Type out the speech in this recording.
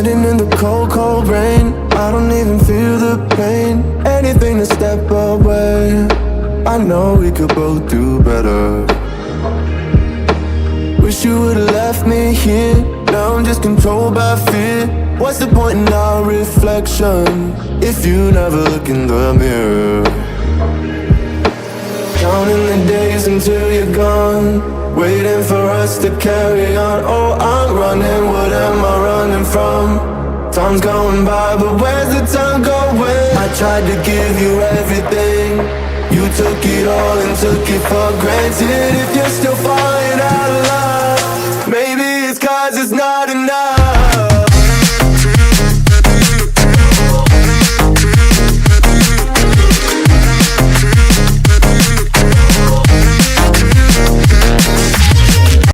Standing in the cold, cold rain, I don't even feel the pain. Anything to step away, I know we could both do better. Wish you would've left me here. Now I'm just controlled by fear. What's the point in our reflection if you never look in the mirror? Counting the days until you're gone, waiting for us to carry on. Oh, I'm running, what am I running from? Time's going by, but where's the time going? I tried to give you everything, you took it all and took it for granted. If you're still falling